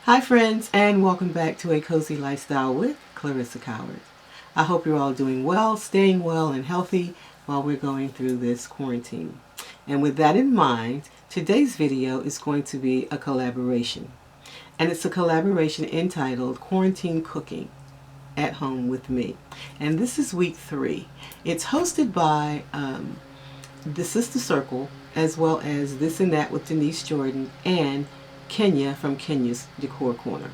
Hi friends, and welcome back to A Cozy Lifestyle with Clarissa Coward. I hope you're all doing well, staying well and healthy while we're going through this quarantine. And with that in mind, today's video is going to be a collaboration. And it's a collaboration entitled Quarantine Cooking at Home with Me. And this is week 3. It's hosted by the Sister Circle, as well as This and That with Denise Jordan and Kenya from Kenya's Decor Corner.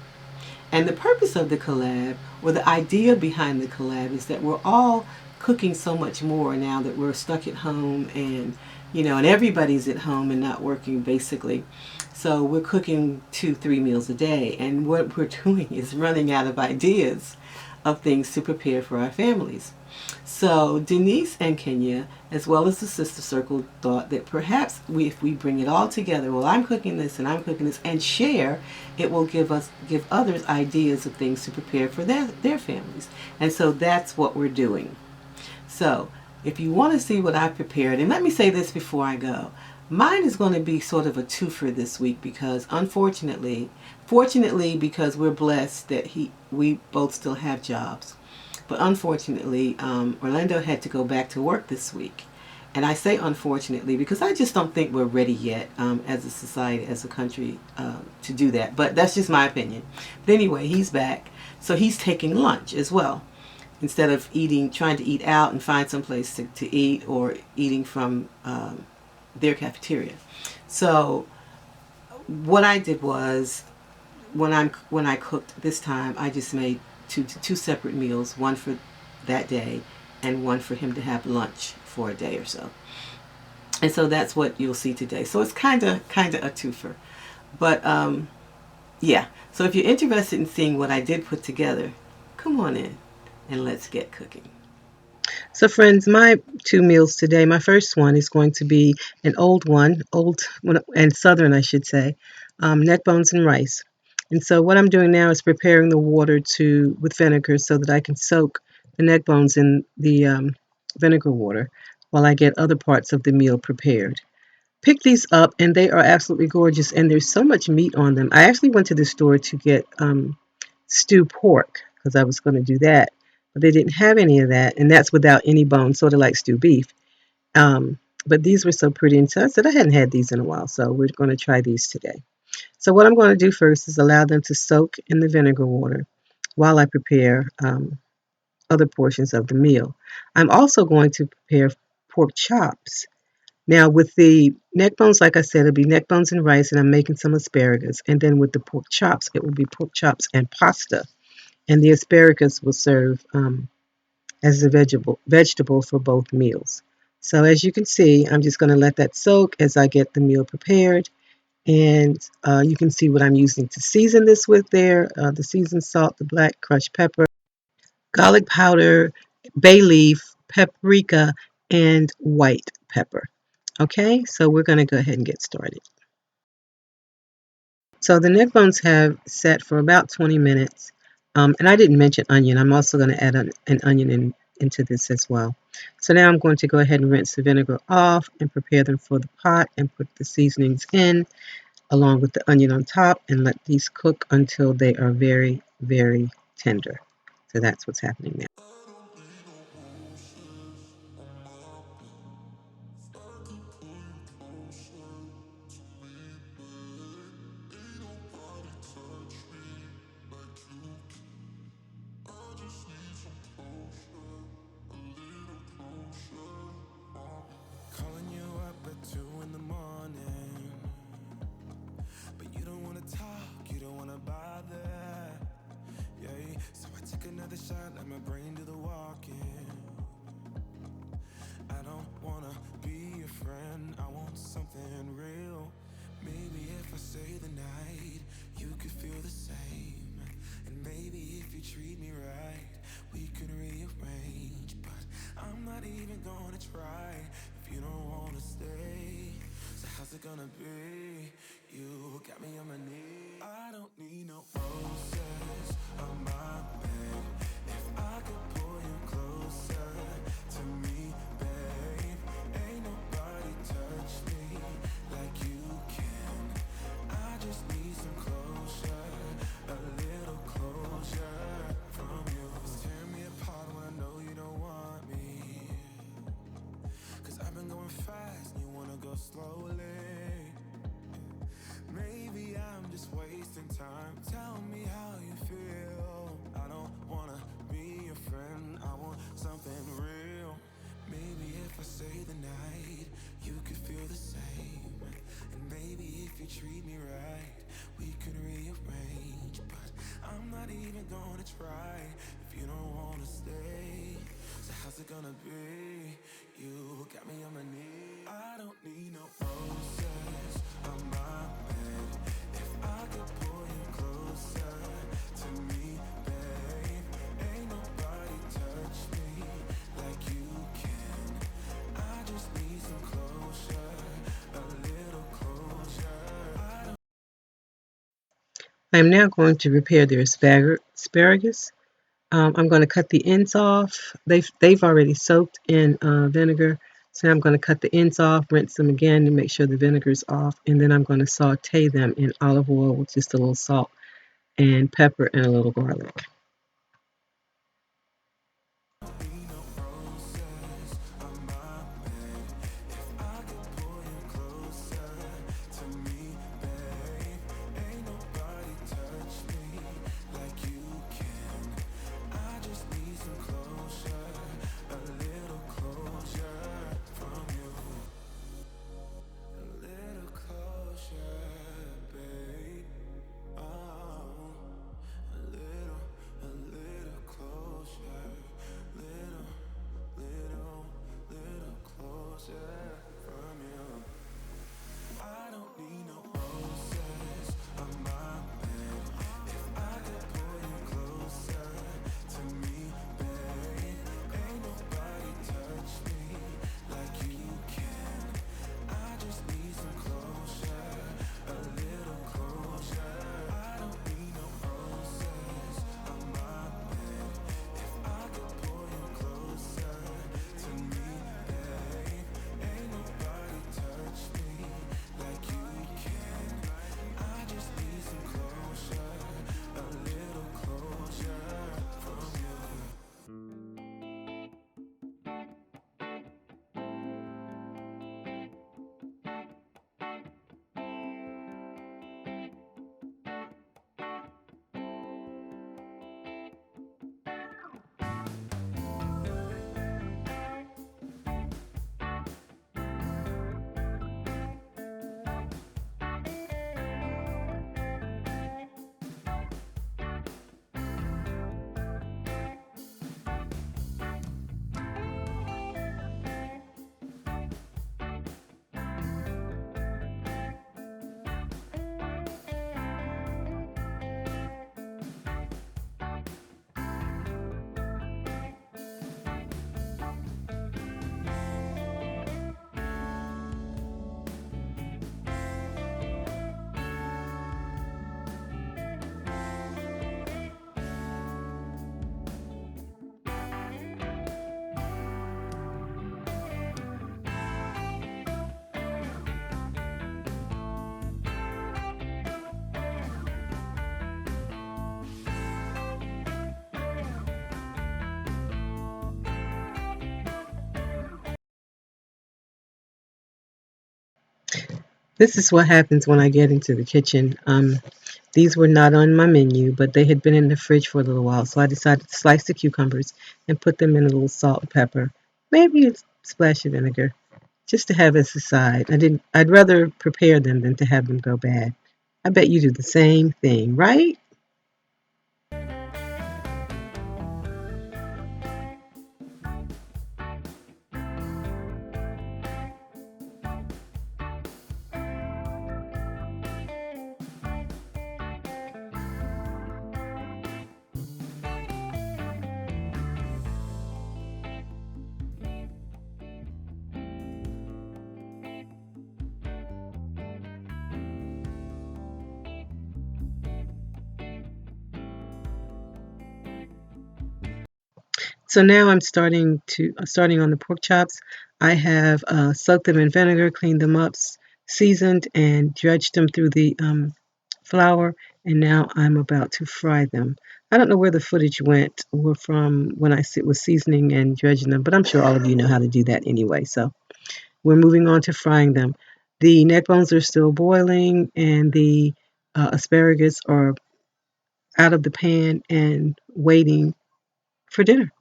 And the purpose of the collab, or the idea behind the collab, is that we're all cooking so much more now that we're stuck at home and everybody's at home and not working basically. So we're cooking 2-3 meals a day. And what we're doing is running out of ideas of things to prepare for our families. So Denise and Kenya, as well as the Sister Circle, thought that perhaps if we bring it all together, well, I'm cooking this and I'm cooking this, and share, it will give others ideas of things to prepare for their families. And so that's what we're doing. So if you want to see what I prepared, and let me say this before I go, mine is going to be sort of a twofer this week because fortunately because we're blessed that we both still have jobs. But unfortunately, Orlando had to go back to work this week. And I say unfortunately because I just don't think we're ready yet as a society, as a country, to do that. But that's just my opinion. But anyway, he's back. So he's taking lunch as well. Instead of trying to eat out and find some place to eat, or eating from their cafeteria. So what I did was, when I cooked this time, I just made two separate meals, one for that day and one for him to have lunch for a day or so. And so that's what you'll see today. So it's kind of a twofer. But yeah. So if you're interested in seeing what I did put together, come on in and let's get cooking. So friends, my 2 meals today, my first one is going to be an old and southern, I should say, neck bones and rice. And so what I'm doing now is preparing the water with vinegar so that I can soak the neck bones in the vinegar water while I get other parts of the meal prepared. Pick these up and they are absolutely gorgeous, and there's so much meat on them. I actually went to the store to get stewed pork because I was going to do that, but they didn't have any of that, and that's without any bones, sort of like stewed beef. But these were so pretty, and so I said I hadn't had these in a while, so we're going to try these today. So what I'm going to do first is allow them to soak in the vinegar water while I prepare other portions of the meal. I'm also going to prepare pork chops. Now with the neck bones, like I said, it'll be neck bones and rice, and I'm making some asparagus. And then with the pork chops, it will be pork chops and pasta. And the asparagus will serve as a vegetable for both meals. So as you can see, I'm just going to let that soak as I get the meal prepared. And you can see what I'm using to season this with there. The seasoned salt, the black crushed pepper, garlic powder, bay leaf, paprika, and white pepper. Okay, so we're going to go ahead and get started. So the neck bones have set for about 20 minutes. And I didn't mention onion. I'm also going to add an onion into this as well. So now I'm going to go ahead and rinse the vinegar off and prepare them for the pot and put the seasonings in, along with the onion on top, and let these cook until they are very, very tender. So that's what's happening now. Calling you up at 2 in the morning, but you don't wanna talk, you don't wanna bother. Yeah, so I took another shot, let my brain do the walking. I don't wanna be a friend, I want something real. Maybe if I stay the night, you could feel the same. And maybe if you treat me right, we could rearrange. But I'm not even gonna try if you don't wanna stay. So how's it gonna be? You got me on my knees. I don't need no roses on my bed. If I could pull you closer to me, babe. Ain't nobody touch me like you can. I just need some closure. just wasting time. Tell me how you feel. I don't wanna be your friend, I want something real. Maybe if I stay the night, you could feel the same. And maybe if you treat me right, we could rearrange. But I'm not even gonna try if you don't wanna stay. So how's it gonna be? You got me on my knees. I don't need no roses on my bed. If I could pull you closer to me, babe. Ain't nobody touch me like you can. I just need some closure, a little closure. I'm now going to prepare the asparagus. I'm going to cut the ends off. They've already soaked in vinegar, so I'm going to cut the ends off, rinse them again to make sure the vinegar's off, and then I'm going to saute them in olive oil with just a little salt and pepper and a little garlic. This is what happens when I get into the kitchen. These were not on my menu, but they had been in the fridge for a little while, so I decided to slice the cucumbers and put them in a little salt and pepper, maybe a splash of vinegar, just to have as a side. I'd rather prepare them than to have them go bad. I bet you do the same thing, right? So now I'm starting on the pork chops. I have soaked them in vinegar, cleaned them up, seasoned, and dredged them through the flour, and now I'm about to fry them. I don't know where the footage went or from when was seasoning and dredging them, but I'm sure all of you know how to do that anyway. So we're moving on to frying them. The neck bones are still boiling, and the asparagus are out of the pan and waiting for dinner.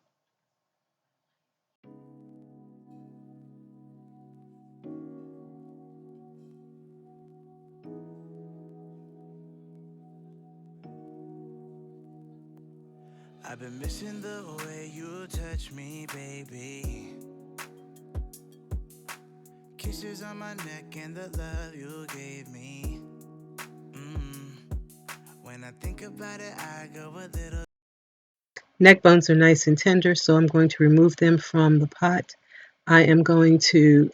I've been missing the way you touch me, baby. Kisses on my neck and the love you gave me. Mm. When I think about it, I go a little. Neck bones are nice and tender, so I'm going to remove them from the pot. I am going to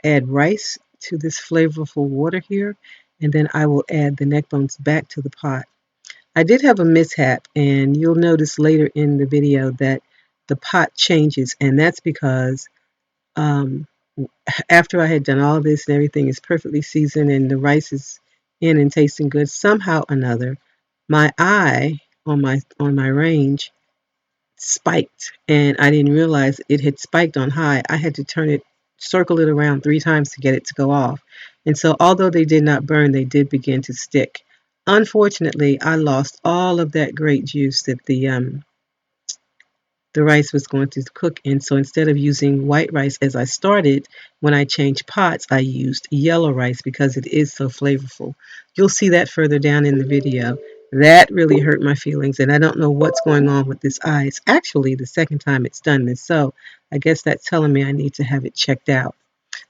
add rice to this flavorful water here, and then I will add the neck bones back to the pot. I did have a mishap, and you'll notice later in the video that the pot changes, and that's because um, after I had done all this and everything is perfectly seasoned and the rice is in and tasting good, somehow or another, my eye on my range spiked, and I didn't realize it had spiked on high. I had to circle it around 3 times to get it to go off. And so, although they did not burn, they did begin to stick. Unfortunately, I lost all of that great juice that the rice was going to cook in. So instead of using white rice as I started, when I changed pots, I used yellow rice because it is so flavorful. You'll see that further down in the video. That really hurt my feelings, and I don't know what's going on with this eye. It's actually the second time it's done this, so I guess that's telling me I need to have it checked out.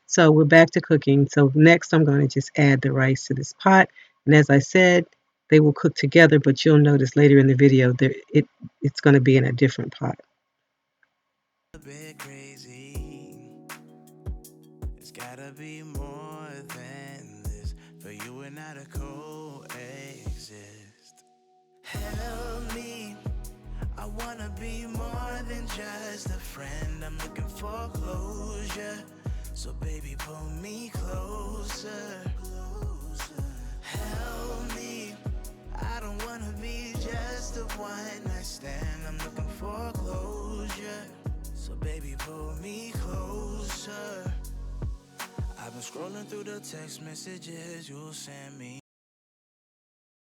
So we're back to cooking. So next I'm going to just add the rice to this pot, and as I said, they will cook together, but you'll notice later in the video it's going to be in a different pot. A bit crazy. It's gotta be more than this for you and I to coexist. Help me. I wanna be more than just a friend. I'm looking for closure. So baby, pull me closer. Help me. I don't wanna be just a one night stand. I'm looking for closure. So baby, pull me closer. I've been scrolling through the text messages you sent me.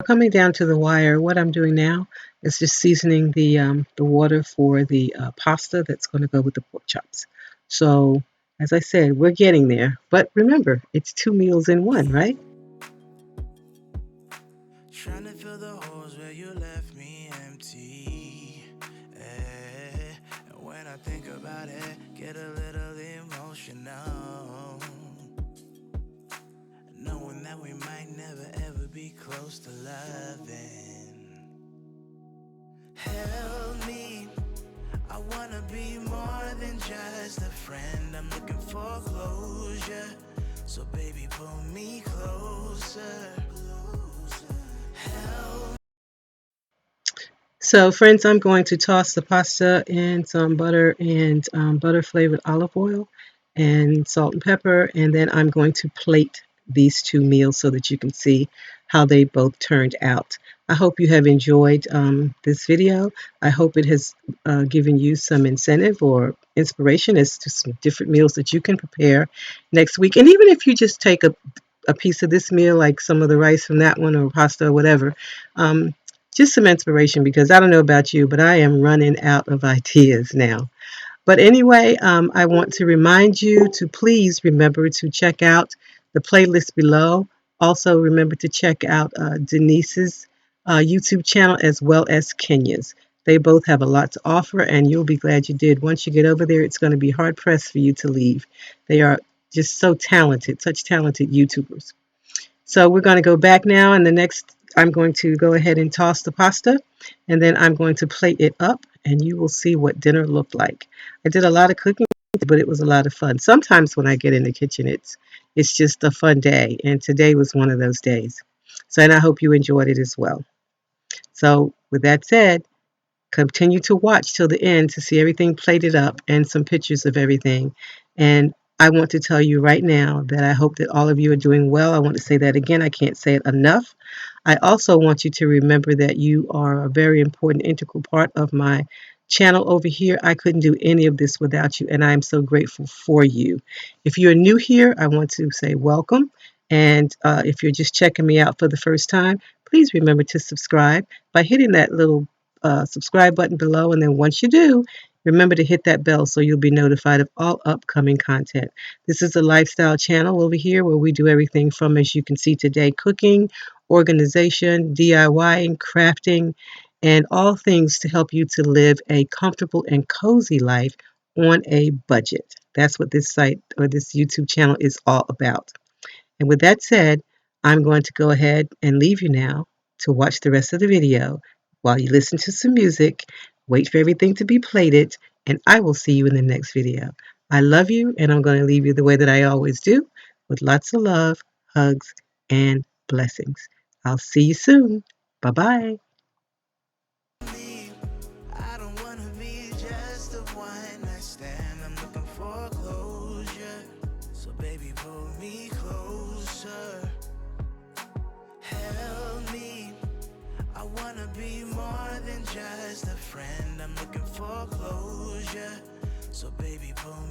Coming down to the wire, what I'm doing now is just seasoning the water for the pasta that's going to go with the pork chops. So, as I said, we're getting there. But remember, it's 2 meals in one, right? Trying to fill the holes where you left me empty. And when I think about it, get a little emotional. Knowing that we might never ever be close to loving. Help me. I wanna be more than just a friend. I'm looking for closure. So baby, pull me closer. Help. So, friends, I'm going to toss the pasta in some butter and butter flavored olive oil and salt and pepper, and then I'm going to plate these 2 meals so that you can see how they both turned out. I hope you have enjoyed this video. I hope it has given you some incentive or inspiration as to some different meals that you can prepare next week. And even if you just take a piece of this meal, like some of the rice from that one or pasta or whatever, um, just some inspiration because I don't know about you, but I am running out of ideas now. But anyway, I want to remind you to please remember to check out the playlist below. Also, remember to check out Denise's YouTube channel as well as Kenya's. They both have a lot to offer, and you'll be glad you did. Once you get over there, it's going to be hard pressed for you to leave. They are just so talented, such talented YouTubers. So we're going to go back now, and the next, I'm going to go ahead and toss the pasta, and then I'm going to plate it up, and you will see what dinner looked like. I did a lot of cooking, but it was a lot of fun. Sometimes when I get in the kitchen, it's just a fun day, and today was one of those days. So, and I hope you enjoyed it as well. So, with that said, continue to watch till the end to see everything plated up and some pictures of everything. And I want to tell you right now that I hope that all of you are doing well. I want to say that again. I can't say it enough. I also want you to remember that you are a very important, integral part of my channel over here. I couldn't do any of this without you, and I am so grateful for you. If you're new here, I want to say welcome. And if you're just checking me out for the first time, please remember to subscribe by hitting that little subscribe button below. And then once you do, remember to hit that bell so you'll be notified of all upcoming content. This is a lifestyle channel over here where we do everything from, as you can see today, cooking, organization, DIYing, crafting, and all things to help you to live a comfortable and cozy life on a budget. That's what this site or this YouTube channel is all about. And with that said, I'm going to go ahead and leave you now to watch the rest of the video while you listen to some music, wait for everything to be plated, and I will see you in the next video. I love you, and I'm going to leave you the way that I always do, with lots of love, hugs, and blessings. I'll see you soon. Bye bye. I don't wanna be just a one night stand. I'm looking for closure. So baby, pull me closer. Help me. I wanna be more than just a friend. I'm looking for closure. So baby, pull